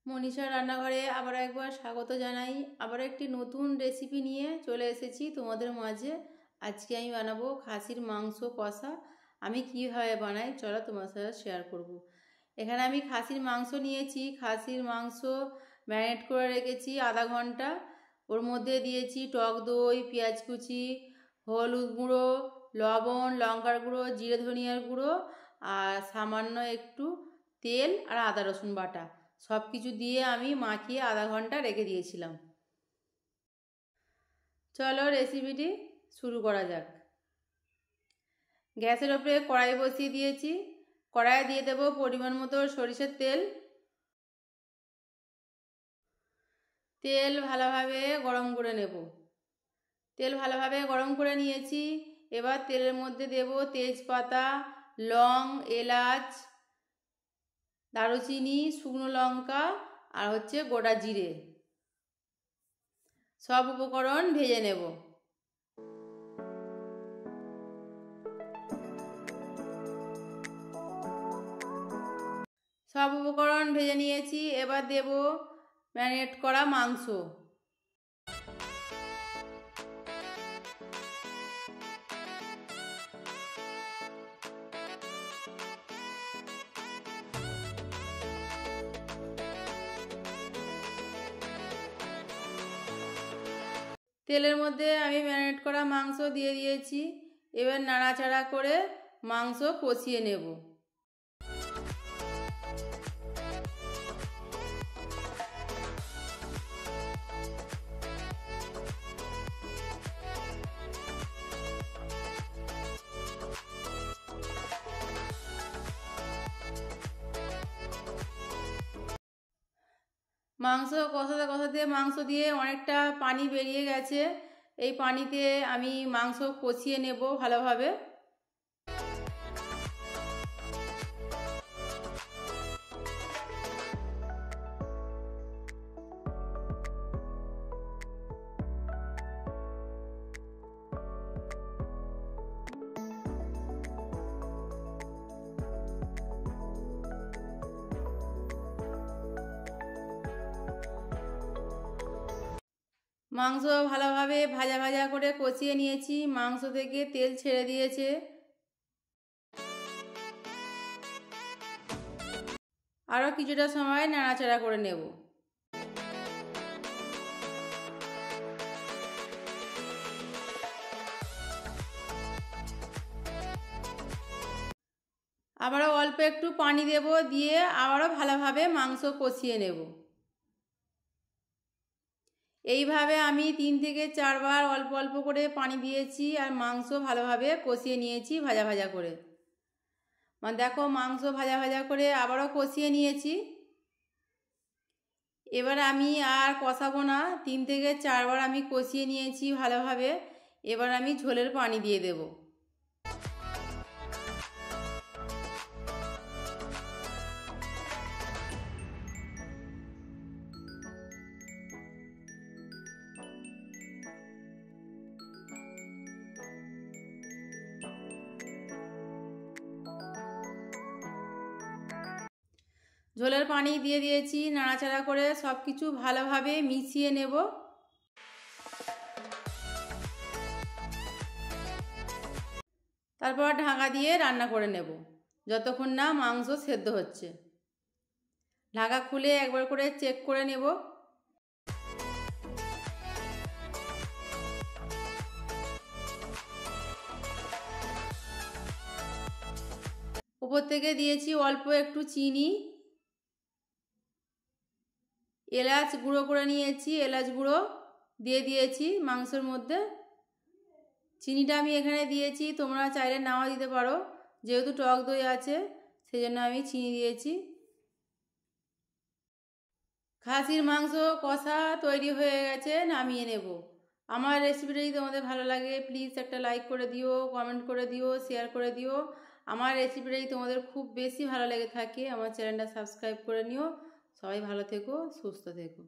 মনীষা রান্নাঘরে আবার একবার স্বাগত জানাই। আবার একটি নতুন রেসিপি নিয়ে চলে এসেছি তোমাদের মাঝে। আজকে আমি বানাবো খাসির মাংস কষা। আমি কীভাবে বানাই চলো তোমার সাথে শেয়ার করব। এখানে আমি খাসির মাংস নিয়েছি। খাসির মাংস ম্যারিনেট করে রেখেছি আধা ঘন্টা। ওর মধ্যে দিয়েছি টক দই, পেঁয়াজ কুচি, হলুদ গুঁড়ো, লবণ, লঙ্কার গুঁড়ো, জিরে ধনিয়ার গুঁড়ো আর সামান্য একটু তেল আর আদা রসুন বাটা। সব কিছু দিয়ে আমি মাখিয়ে আধা ঘন্টা রেখে দিয়েছিলাম। চলো রেসিপিটি শুরু করা যাক। গ্যাসের ওপরে কড়াই বসিয়ে দিয়েছি। কড়াইয়ে দিয়ে দেব পরিমাণ মতো সরিষার তেল। তেল ভালোভাবে গরম করে নেব। তেল ভালোভাবে গরম করে নিয়েছি। এবার তেলের মধ্যে দেব তেজপাতা, লং, এলাচ, দারুচিনি, শুকনো লঙ্কা আর গোটা জিরে। সব উপকরণ ভেজে নেব। সব উপকরণ ভেজে নিয়েছি। এবার দেব ম্যারিনেট করা মাংস। তেলের মধ্যে আমি ম্যারিনেট করা মাংস দিয়ে দিয়েছি। এবার নাড়াচাড়া করে মাংস কষিয়ে নেব। মাংস কষাতে কষাতে মাংস দিয়ে অনেকটা পানি বেরিয়ে গেছে। এই পানিতে আমি মাংস কষিয়ে নেব ভালোভাবে। মাংস ভালোভাবে ভাজা ভাজা করে কষিয়ে নিয়েছি। মাংস থেকে তেল ছেড়ে দিয়েছে। আরও কিছুটা সময় নাড়াচাড়া করে নেব। আবারও অল্প একটু পানি দেব, দিয়ে আবারও ভালোভাবে মাংস কষিয়ে নেব। এইভাবে আমি 3 থেকে 4 বার অল্প অল্প করে পানি দিয়েছি আর মাংস ভালোভাবে কষিয়ে নিয়েছি ভাজা ভাজা করে। মানে দেখো মাংস ভাজা ভাজা করে আবারও কষিয়ে নিয়েছি। এবার আমি আর কষাবো না। 3 থেকে 4 বার আমি কষিয়ে নিয়েছি ভালোভাবে। এবার আমি ঝোলের পানি দিয়ে দেব। ঝোলের পানি দিয়ে দিয়েছি। নাড়াচাড়া করে সব কিছু ভালোভাবে মিশিয়ে নেব। তারপর ঢাকা দিয়ে রান্না করে নেব যতক্ষণ না মাংস সেদ্ধ হচ্ছে। ঢাকা খুলে একবার করে চেক করে নেব। উপর থেকে দিয়েছি অল্প একটু চিনি, এলাচ গুঁড়ো করে নিয়েছি, এলাচ গুঁড়ো দিয়ে দিয়েছি মাংসের মধ্যে। চিনিটা আমি এখানে দিয়েছি, তোমরা চাইলে নাও দিতে পারো। যেহেতু টক দই আছে সেই জন্য আমি চিনি দিয়েছি। খাসির মাংস কষা তৈরি হয়ে গেছে, নামিয়ে নেব। আমার রেসিপিটা যদি তোমাদের ভালো লাগে প্লিজ একটা লাইক করে দিও, কমেন্ট করে দিও, শেয়ার করে দিও। আমার রেসিপিটা যদি তোমাদের খুব বেশি ভালো লেগে থাকে আমার চ্যানেলটা সাবস্ক্রাইব করে নিও। সবাই ভালো থেকো, সুস্থ থেকো।